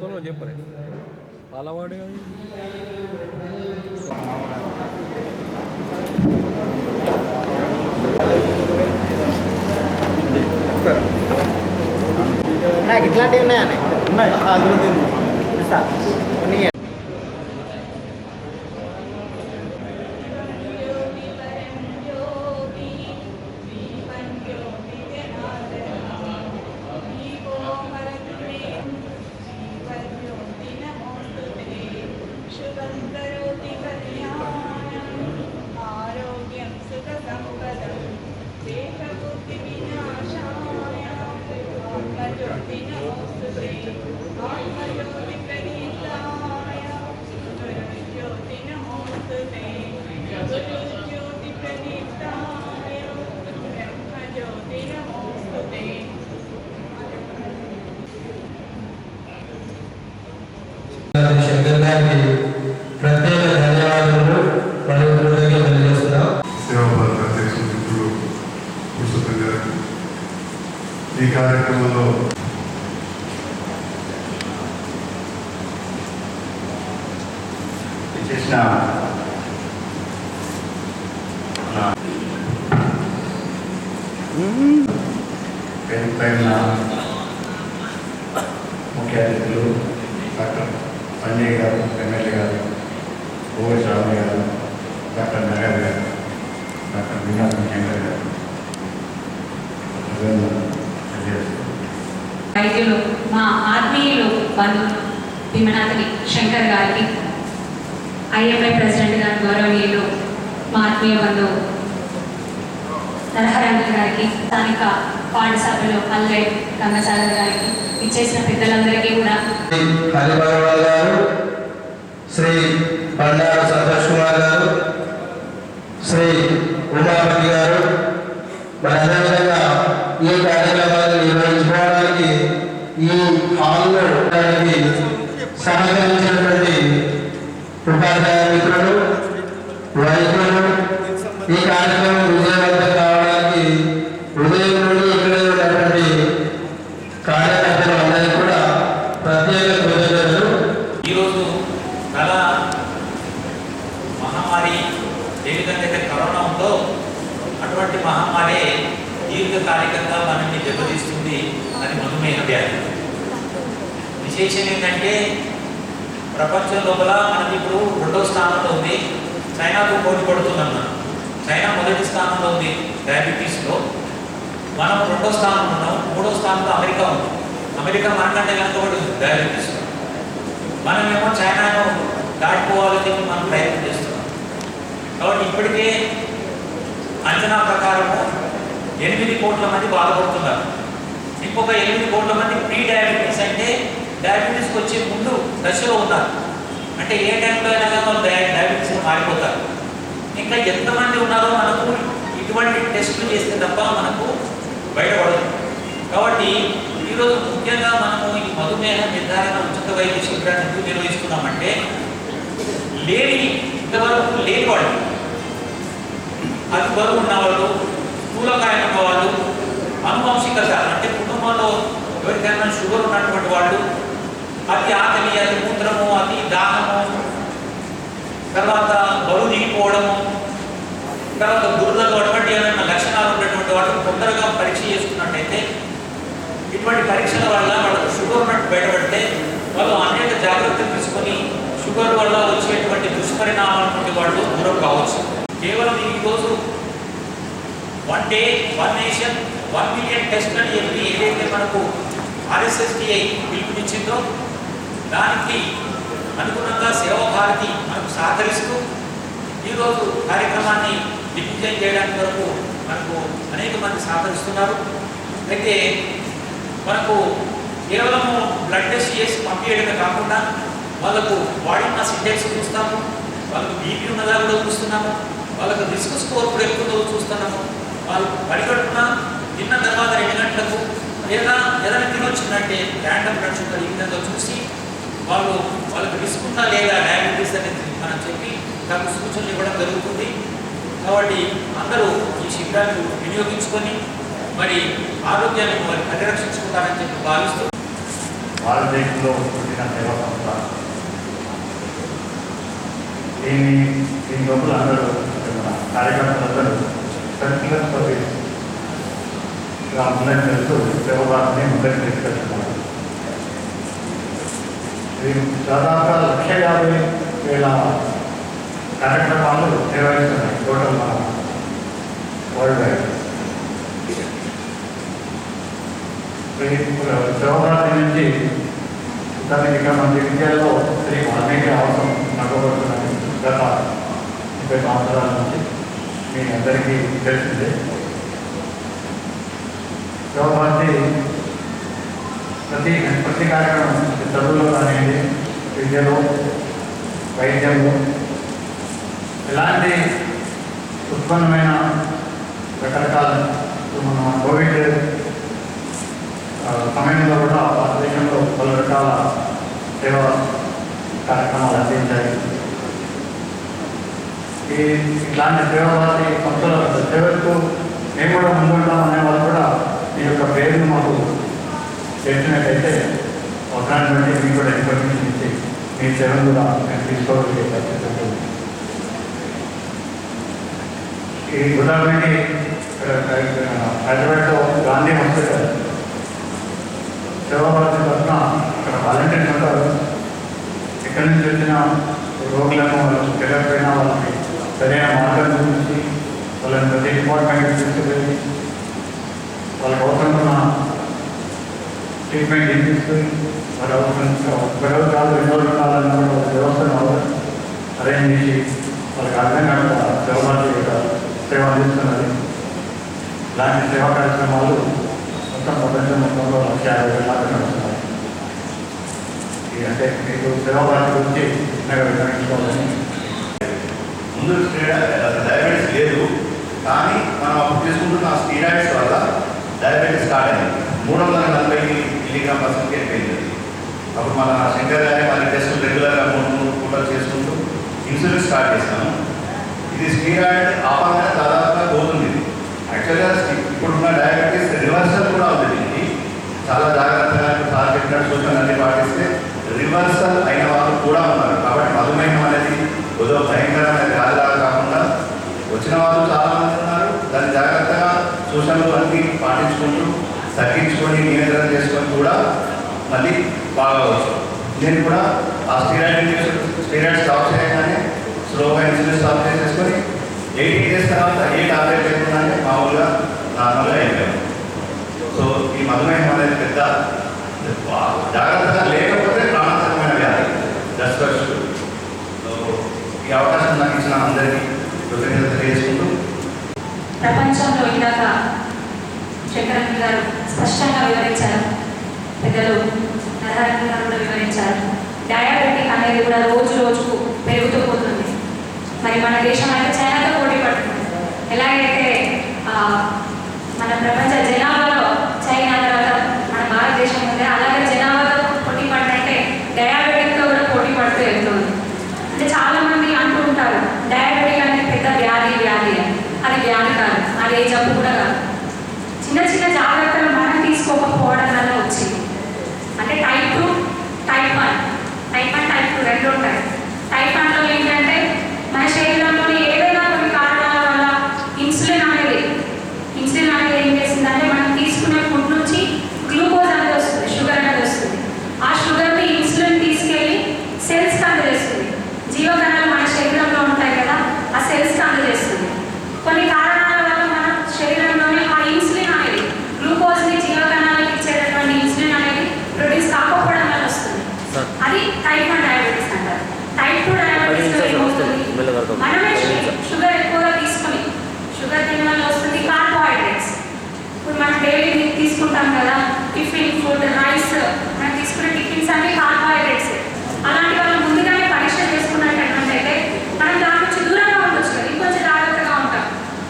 Solo చెప్పరే పాలవాడు కదా నాకు ఇట్లాంటివి ఉన్నాయని ఉన్నాయి ఉన్నాయి శంకర్ గారికి ప్రత్యేక ధన్యవాదాలు మరియు కృతజ్ఞతలు తెలియజేస్తున్నాం. సేవాభారత అధ్యక్షుడు పురుషోత్తం గారికి ఈ కార్యక్రమంలో చేసిన పైన ముఖ్య అతిథులు డాక్టర్ సంజయ్ గారు, ఎమ్మెల్యే గారు, ఓవర్ శ్రావణి గారు, డాక్టర్ నగర్ గారు, డాక్టర్ వినాయక శంకర్ గారు, వైద్యులు మా ఆత్మీయులు బంధువులు తిమ్మనాథని శంకర్ గారికి, ఐఎంఐ ప్రెసిడెంట్ గారు గౌరవనీయులు మా ఆత్మీయ బంధువు నరహరంగల్ గారికి, స్థానిక పాఠశాలలో పల్లె రంగసాగర్ గారికి, ఇచ్చేసిన పెద్దలందరికీ కూడా హరిభగవాన్ గారు, శ్రీ బండారు సంతోష్ కుమార్ గారు, శ్రీ ఉమాపతి గారు, మరి అదేవిధంగా ఈ కార్యక్రమాన్ని నిర్వహించుకోవడానికి ఈ హాల్లో సహకరించినటువంటి ఉపాధ్యాయ మిత్రులు, వైద్యులు, ఈ కార్యక్రమం విజయవంతం కావడానికి ఉదయం నుండి ఇక్కడ ఉన్నటువంటి కార్యకర్తలు అందరికీ కూడా ప్రత్యేక కృతజ్ఞతలు. ఈరోజు గల మహమ్మారి ఏ విధంగా అయితే కరోనా ఉందో అటువంటి మహమ్మారి దీర్ఘకాలికంగా మనల్ని దెబ్బతీస్తుంది. అది మధుమేహ వ్యాధి. విశేషం ఏంటంటే ప్రపంచం లోపల మనకి ఇప్పుడు 2వ స్థానంలో ఉంది. చైనాతో పోటీ పడుతున్నాం. మనం చైనా మొదటి స్థానంలో ఉంది డయాబెటీస్లో, మనం 2వ స్థానంలో ఉన్నాం. 3వ స్థానంలో అమెరికా ఉంది. అమెరికా మనకంటే వెనుకబడి ఉంది డయాబెటీస్లో. మనమేమో చైనాను దాటిపోవాలని మనం ప్రయత్నం చేస్తున్నాం. కాబట్టి ఇప్పటికే అంచనా ప్రకారము 8 కోట్ల మంది బాధపడుతున్నారు. ఇంకొక 8 కోట్ల మంది ప్రీ డయాబెటీస్ అంటే డయాబెటీస్కి వచ్చే ముందు దశలో ఉన్నారు. అంటే ఏ టైంలో అయినా కానీ వాళ్ళు డయాబెటీస్ మారిపోతారు. ఇంకా ఎంతమంది ఉన్నారో మనకు ఇటువంటి టెస్టులు చేస్తే తప్ప మనకు బయటపడదు. కాబట్టి ఈరోజు ముఖ్యంగా మనము ఈ మధుమేహ నిర్ధారణ ఉచిత వైద్య శిబిరాన్ని ఎందుకు నిర్వహిస్తున్నామంటే ఇంతవరకు లేని వాళ్ళు, అది బరువు ఉన్నవాళ్ళు, స్థూలకాయం ఉన్నవాళ్ళు, అనువంశికత అంటే కుటుంబంలో ఎవరికైనా షుగర్ ఉన్నటువంటి వాళ్ళు, అతి ఆకలి, అతి మూత్రము, అతి దాహము, తర్వాత బరువు దిగిపోవడము, తర్వాత దురదలు అటువంటి ఏమైనా లక్షణాలు ఉన్నటువంటి వాళ్ళు తొందరగా పరీక్ష చేసుకున్నట్టయితే ఇటువంటి పరీక్షల వల్ల వాళ్ళకు షుగర్ ఉన్నట్టు బయటపడితే వాళ్ళు అనేక జాగ్రత్తలు తీసుకొని షుగర్ వల్ల వచ్చేటువంటి దుష్పరిణామాల నుండి వాళ్ళు దూరం కావచ్చు. కేవలం ఈరోజు 1 డే 1 నేషన్ 1 మిలియన్ టెస్ట్ అని చెప్పి ఏదైతే మనకు RSSDI పిలుపునిచ్చిందో దానికి అనుగుణంగా సేవాభారతి మనకు సహకరిస్తూ ఈరోజు కార్యక్రమాన్ని దిగ్విజయం చేయడానికి వరకు మనకు అనేక మంది సహకరిస్తున్నారు. అయితే మనకు కేవలము బ్లడ్ టెస్ట్ చేసి పంపించడమే కాకుండా వాళ్ళకు బాడీ మాస్ ఇండెక్స్ చూస్తాము, వాళ్ళకు బీపీ ఉన్నదా కూడా చూస్తున్నాము, వాళ్ళకు రిస్క్ స్కోర్ కూడా ఎక్కువ చూస్తున్నాము. వాళ్ళు పరిగెడుతున్న తిన్న తర్వాత 2 గంటలకు లేదా ఏదైనా తినొచ్చిందంటే ర్యాండమ్ బ్లడ్ షుగర్ ఈ విధంగా చూసి వాళ్ళకి రిస్క్ ఉందా లేదా డయాబెటీస్ అనేది మనం చెప్పి దానికి సూచనలు ఇవ్వడం జరుగుతుంది. కాబట్టి అందరూ ఈ శిబిరాన్ని వినియోగించుకొని మరి ఆరోగ్యాన్ని మరి పరిరక్షించుకుంటారని చెప్పి భావిస్తూ భారతదేశంలో పుట్టిన సేవా సంస్థ. దీని లోపల అందరూ మన కార్యకర్తలందరూ సర్క్యులర్ సర్వీస్ ముందని తెలుస్తూ సేవభారతిని ముందుకు తీసుకెళ్తున్నారు. ఇది దాదాపుగా 150,000 కార్యక్రమాలు నిర్వహిస్తున్నాయి టోటల్ మన వరల్డ్ వైడ్. సేవభారతి నుంచి దానికి ఇక్కడ మన విద్యలో శ్రీ వాల్మీకి అవసరం నడవబడుతున్నది. గత 30 సంవత్సరాల నుంచి మీ అందరికీ తెలిసిందే. సేవభారతి ప్రతి కార్యక్రమం చదువులో కానివ్వండి, విద్యలో, వైద్యంలో ఎలాంటి ఉత్పన్నమైన రకరకాల మన కోవిడ్ సమయంలో కూడా భారతదేశంలో పలు రకాల సేవా కార్యక్రమాలు అందించాయి. ఇట్లాంటి సేవాభారతి సంస్థల సేవకు మేము కూడా ముందుంటాం అనే వాళ్ళు కూడా మీ యొక్క పేరును మాకు చేసినట్టయితే అవసరాన్ని బట్టి మీకు కూడా ఇన్ఫర్మేషన్ ఇచ్చి మీ సేవను కూడా మేము తీసుకోగలిగే పరిస్థితి ఉంటుంది. ఈ ఉదాహరణకి హైదరాబాద్లో గాంధీ హాస్పిటల్ సేవాభారతి తరఫున ఇక్కడ వాలంటీర్స్ ఉంటారు. ఎక్కడి నుంచి వచ్చిన రోగులను వాళ్ళకి తెలియకపోయినా వాళ్ళకి సరైన మార్గం గురించి వాళ్ళని ప్రతి డిపార్ట్మెంట్ తీసుకువెళ్ళి వాళ్ళకి అవసరమైన ట్రీట్మెంట్ తీసుకుని వాళ్ళ అవసరం 1 రోజు కాదు 2 రోజులు కావాలన్న వ్యవస్థను అరేంజ్ చేసి వాళ్ళకి అర్థం కాకుండా సేవాభారతి యొక్క సేవ అందిస్తున్నది. ఇలాంటి సేవా కార్యక్రమాలు మొత్తం ప్రపంచం మొత్తంలో 150,000 దాకా నడుస్తున్నాయి. అంటే మీకు సేవాభారతి గురించి చిన్నగా వివరించుకోవాలని. ముందు డయాబెటీస్ లేదు, కానీ మనం అప్పుడు తీసుకుంటున్న స్టీరాయిడ్స్ వల్ల డయాబెటీస్ స్టార్ట్ అయింది. 340 mg/కి వెళ్ళిపోయింది. అప్పుడు మన శంకర్ గారి మళ్ళీ టెస్టులు రెగ్యులర్గా 3 పూటలు చేసుకుంటూ ఇన్సులిన్ స్టార్ట్ చేస్తాము. ఇది స్టీరాయిడ్ ఆపంగానే దాదాపుగా పోతుంది. యాక్చువల్గా ఇప్పుడున్న డయాబెటీస్ రివర్సల్ కూడా ఉంది. దీనికి చాలా జాగ్రత్తగా సార్ చెప్పినట్టు సూచనలు అన్ని పాటిస్తే రివర్సల్ అయిన వాళ్ళు కూడా ఉన్నారు. కాబట్టి మధుమేహం అనేది ఏదో భయంకరమైన వ్యాధిలాగా కాకుండా వచ్చిన వాళ్ళు చాలామంది ఉన్నారు. దాన్ని జాగ్రత్తగా సూచనలు అన్నీ పాటించుకుంటూ తగ్గించుకొని నియంత్రణ చేసుకొని కూడా మళ్ళీ బాగవచ్చు. నేను కూడా ఆ స్టీరాయిడ్ స్టాప్ చేయగానే స్లోగా ఇన్సులిన్ స్టాప్ చేసేసుకొని 18 days తర్వాత ఏ టాబ్లెట్ లేకుండానే మామూలుగా నార్మల్గా అయిపోయాను. సో ఈ మధుమేహం అనేది పెద్ద జాగ్రత్తగా లేకపోతే ప్రాణాంతకమైన వ్యాధి. జస్ట్ ఫస్ట్ ఈ అవకాశం నాకు ఇచ్చిన అందరికీ కృతజ్ఞత తెలియజేసుకుంటూ ప్రపంచంలో ఇందాక శంకరన్ గారు స్పష్టంగా వివరించారు, పెద్దలు నరహరి గారు కూడా వివరించారు. డయాబెటిక్ అనేది కూడా రోజు రోజుకు పెరుగుతూ పోతుంది. మరి మన దేశం అయితే చైనాతో పోటీ పడుతుంది. ఎలాగైతే మన ప్రపంచ జనాభాలో చైనా తర్వాత మన భారతదేశం ఉంది, అలాగే జనాభాతో పోటీ పడినట్టే డయాబెటిక్తో కూడా పోటీ పడుతూ వెళ్తుంది. అంటే చాలామంది అంటూ ఉంటారు డయాబెటిక్ అనేది పెద్ద వ్యాధి అది వ్యాధి కాదు, అది ఏ జబ్బు కూడా కాదు. చిన్న చిన్న జాగ్రత్తలు మనం తీసుకోకపోవడం వల్ల వచ్చింది. అంటే టైప్ 2, టైప్ 1, టైప్ 2 రెండు ఉంటాయి. టైప్ 1లో ఏంటంటే మన శరీరంలోని ఏదైనా కొన్ని కారణాల వల్ల ఇన్సులిన్ అనేది ఏం చేసిందంటే మనం తీసుకునే ఫుడ్ నుంచి గ్లూకోజ్ అనేది వస్తుంది, షుగర్ అనేది వస్తుంది. ఆ షుగర్ని ఇన్సులిన్ తీసుకెళ్ళి సెల్స్కి అందజేస్తుంది. జీవకణాలు మన శరీరంలో ఉంటాయి కదా, ఆ సెల్స్కి అందజేస్తుంది. కొన్ని కారణాల వల్ల మన శరీరంలోనే ఆ ఇన్సులిన్ అనేది గ్లూకోజ్ని జీవకణాలకు ఇచ్చేటటువంటి ఇన్సులిన్ అనేది ప్రొడ్యూస్ కాకపోవడం వల్ల వస్తుంది. అది టైప్ 1 డయాబెటీస్ అంటారు. టైప్ 2 డయాబెటీస్లో ఏమవుతుంది, మనమే షుగర్ ఎక్కువగా తీసుకుని షుగర్ తినడం వల్ల వస్తుంది కార్బోహైడ్రేట్స్. ఇప్పుడు మనం డైలీ తీసుకుంటాం కదా టిఫిన్ ఫుడ్, రైస్, మనం తీసుకునే టిఫిన్స్ అన్ని కార్బోహైడ్రేట్స్. అలాంటి వాళ్ళు ముందుగానే పరీక్ష చేసుకున్నట్టయితే మనం దాని నుంచి దూరంగా ఉండొచ్చు కదా, ఇంకొంచెం జాగ్రత్తగా ఉంటాం.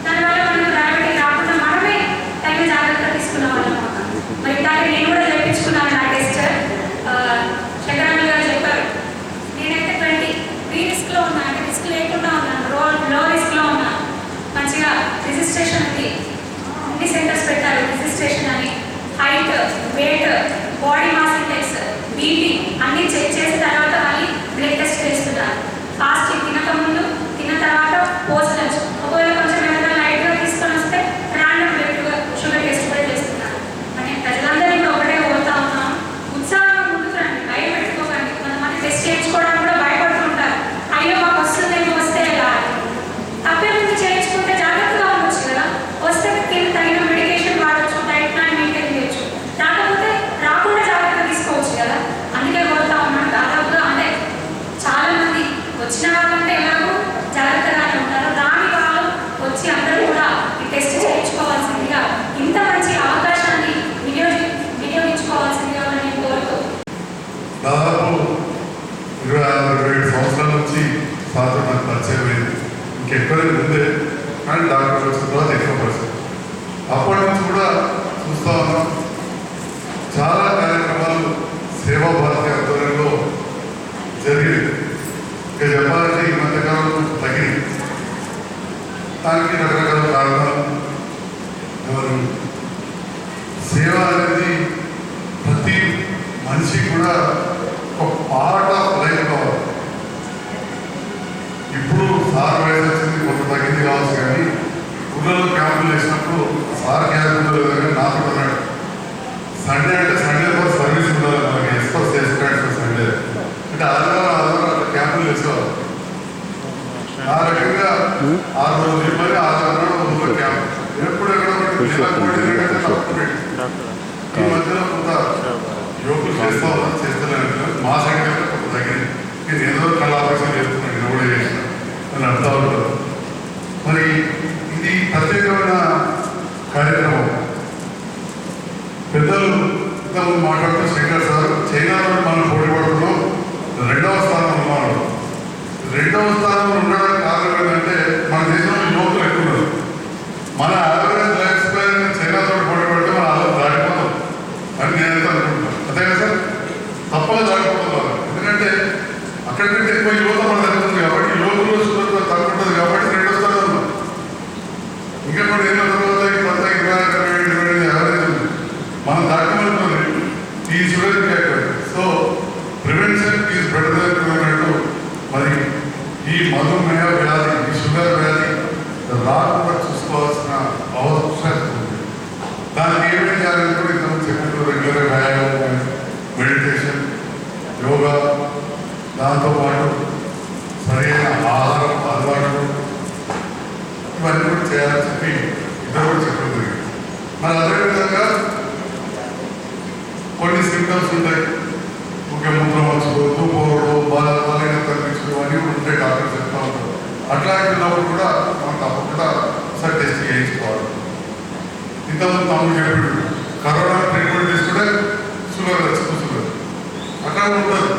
దానివల్ల మనం డయాబెటిక్ రాకుండా మనమే తగిన జాగ్రత్త తీసుకున్న వాళ్ళం అవుతాం. మరి దాన్ని నేను కూడా చేయించుకున్నాను నా టెస్ట్. శంకరన్ గారు చెప్పారు నేనైతే 20 రిస్క్లో ఉన్నాను, అంటే రిస్క్ లేకుండా ఉన్నాను, లో రిస్క్లో ఉన్నాను. మంచిగా రిజిస్ట్రేషన్ ఉంది, అన్ని సెంటర్స్ పెట్టారు రిజిస్ట్రేషన్ అని. Height, weight, body mass index ఇక్కడే ముందే, కానీ డాక్టర్ వచ్చిన తర్వాత ఎక్కువ పరిస్థితి. అప్పటి నుంచి కూడా చూస్తూ ఉన్నాం. చాలా కార్యక్రమాలు సేవా భారతి ఆధ్వర్యంలో జరిగింది. ఇక చెప్పాలంటే ఈ మధ్యకాలంలో తగ్గింది. దానికి రకరకాల కారణాలు. సేవ అనేది ప్రతి మనిషి కూడా ఒక పార్ట్ ఆఫ్ లైఫ్ కావాలి. ఇప్పుడు సార్ వయసు వచ్చింది, కొంత తగ్గింది కావచ్చు, కానీ ఊళ్ళలో క్యాంపులు వేసినప్పుడు సార్ క్యాంపులు లేదని నాతో అన్నాడు, సండే అంటే సండే ఫర్ సర్వీస్ ఉండాలి, మనకి ఎక్స్ప్రెస్ చేసుకోవడానికి సండే అంటే ఆదివారం అట్లా క్యాంపులు వేసేవాళ్ళు. ఆ రకంగా 6 రోజులు ఇవ్వాలి, ఆదివారం ఊళ్ళో క్యాంప్ ఎప్పుడు ఎక్కడ ఈ మధ్యలో కొంత యువకులు చేస్తలేదు. మా సంఖ్య కొంత తగ్గింది. నేను ఏదో కళాపేక్ష చేస్తున్నాను, ఇది కూడా చేసిన అని అర్థం అవుతుంది. మరి ఇది ప్రత్యేకమైన కార్యక్రమం. పెద్దలు ఇంతకుముందు మాట్లాడుతూ శంకర్ సార్ చైనాలో మనం పోటీ పడుతున్నాం, 2వ స్థానంలో ఉన్నాడు. 2వ స్థానంలో ఉండడానికి కారణం ఏంటంటే మన దేశంలో యువకులు ఎక్కువ ఉన్నారు. మన యావరేజ్ లైఫ్ స్టైల్ చైనాతో పోటీ పడితే మన అలా దాటిపోతాం అని నేనైతే అనుకుంటున్నాను. అంతే కదా సార్? తప్పగా దాటిపోతాం. ఎందుకంటే అక్కడికంటే ఎక్కువ యువత మన దగ్గర ఉంది కాబట్టి, యువకులు శుభ్రత తక్కువ ఉంటుంది కాబట్టి 2వ స్థానంలో ఉన్నాం. ఇంకా కూడా ఏళ్ళ తర్వాత కొత్త 20 యావరేజ్ ఉంది, మనం దాటమవుతుంది. ఈ sugar so prevention is better than cure అంటూ మరి ఈ మధుమేహ వ్యాధి, ఈ షుగర్ వ్యాధి రాకుండా చూసుకోవాల్సిన అవసరం ఉంది. దానికి ఏమేమి చేయాలని కూడా ఇంతకుముందు చెప్పినట్టు రెగ్యులర్ వ్యాయామం, మెడిటేషన్, యోగా, దాంతోపాటు సరైన ఆహారం అలవాట్లు ఇవన్నీ కూడా చేయాలని చెప్పి ఇద్దరు కూడా చెప్పడం. మరి అదేవిధంగా కొన్ని సింటమ్స్ ఉంటాయి, ముఖ్యమంత్రం వచ్చుకోవద్దు, పోవడం, బలహీన కనిపించడం అన్నీ కూడా ఉంటాయి, డాక్టర్ చెప్తా ఉంటారు. అట్లాంటిప్పుడు కూడా మనం తప్పకుండా ఒకసారి టెస్ట్ చేయించుకోవాలి. ఇంతకుముందు తమ్ముడు చెప్పాడు, కరోనా ట్రీట్మెంట్ తీసుకుంటే షుగర్ వచ్చింది, అట్లా ఉంటుంది.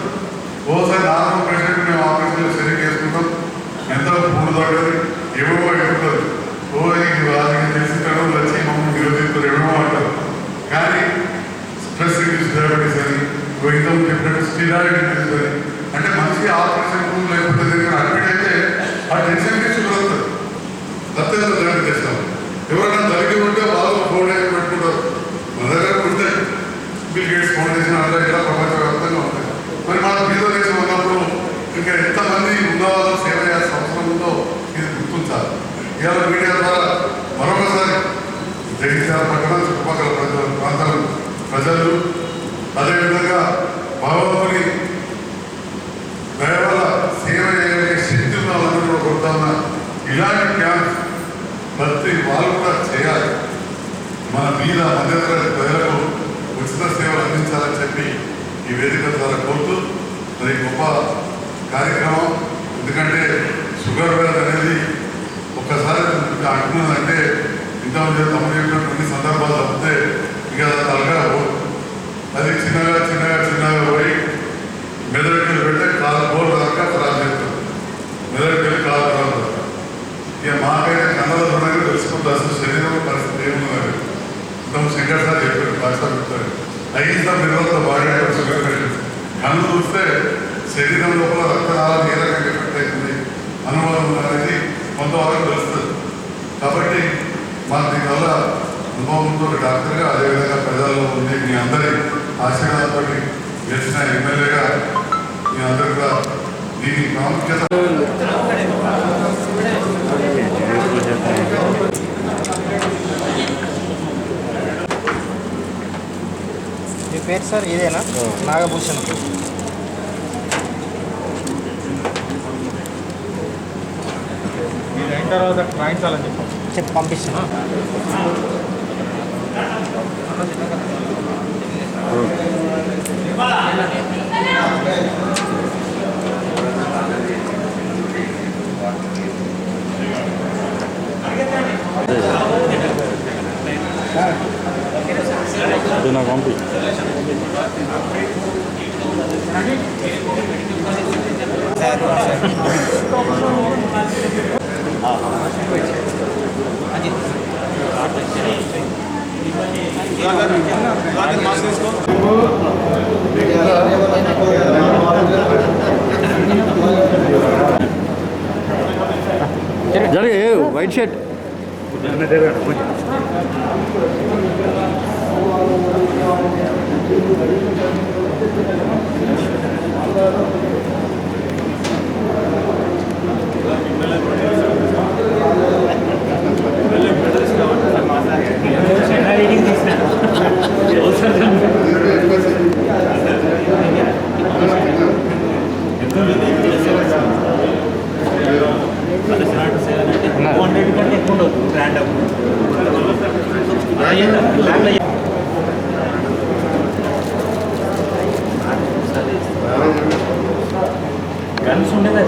ఓసారి నార్మల్ పేషెంట్ మేము ఆపరేషన్లో సరిగ్గా చేసుకుంటాం, ఎంత పూలు తగ్గదు, ఏవో ఎక్కుతుంది, వాళ్ళకి తెలిసి కరోనా వచ్చి మమ్మల్ని నిరోధిస్తారు, ఏమో అంటారు. కానీ స్ట్రెస్ ఇండ్యూస్ డయాబెటీస్ అని, ఇంతకుముందు చెప్పినట్టు స్టీరాయిడ్ ఇండ్యూస్ అని, అంటే మనిషి ఆపరేషన్ రూమ్ లేకపోతే దగ్గర అడ్మిట్ అయితే ఆ టెన్షన్కి షుగర్ వస్తుంది. అత్యంత జాగ్రత్త చేస్తాం. ఎవరైనా దగ్గర ఉంటే వాళ్ళు ఫౌండేషన్ పెట్టుకుంటారు. మన దగ్గర ఉంటే బిల్ గేట్స్ ఫౌండేషన్ అట్లా ఇట్లా ప్రపంచవ్యాప్తంగా ఉంటాయి. మరి మన మీద దేశం ఉన్నప్పుడు ఇంకా ఎంతమంది ఉన్నవాళ్ళు సేవ చేయాల్సిన అవసరం ఉందో ఇది గుర్తించాలి. ఇవాళ మీడియా ద్వారా మరొకసారి జగిత్యాల పట్టణ చుట్టుపక్కల ప్రాంతాల ప్రజలు, అదేవిధంగా భగవంతుని దయ వల్ల సేవ చేయగలిగే శక్తి ఉన్న వాళ్ళందరూ కూడా కొడతా ఉన్న ఇలాంటి క్యాంప్స్ ప్రతి వాళ్ళు కూడా చేయాలి. మన మీద మధ్యతరగతి ప్రజలకు ఉచిత సేవలు అందించాలని చెప్పి ఈ వేదిక ద్వారా కోరుతూ, మరి గొప్ప కార్యక్రమం. ఎందుకంటే షుగర్ వ్యాధి అనేది ఒక్కసారి అంటున్నదంటే ఇంతమంది తమ్ముడు చెప్పినట్టు కొన్ని సందర్భాలు తప్పితే ఇక తలగా అది చిన్నగా పోయి మెదడుకి పెడితే కాలు బోర్డు దాకా ఖరాబ్ చేస్తారు. మెదడుకి కాలు ఖరాబ్ అవుతారు. ఇక మాకైతే కన్నడ చూడడానికి తెలుసుకుంటే అసలు శరీరం పరిస్థితి ఏమున్నది. ఇంతకు శంకర్ సార్ చెప్పారు, డాక్టర్ చెప్తారు, ఐదు మినరల్తో బాడీ షుగర్ కండిషన్. కన్ను చూస్తే శరీరం లోపల రక్తనాళాలు ఏ రకంగా ఎఫెక్ట్ అవుతుంది అనుభవం అనేది కొంతవరకు తెలుస్తుంది. కాబట్టి మాకు దీనివల్ల అనుభవంతో డాక్టర్గా, అదేవిధంగా ప్రజల్లో ఉంది మీ అందరి ఆశీర్వాదంతో గెలిచిన ఎమ్మెల్యేగా మీ అందరూ కూడా దీని ప్రాముఖ్యత. మీ పేరు సార్ ఇదేనా? నాగభూషణ్. మీరు అయిన తర్వాత రాయించాలని చెప్పి పంపిస్తాను. నాకు పంపి. జరిగే వైట్ షర్ట్ గన్స్ ఉండేది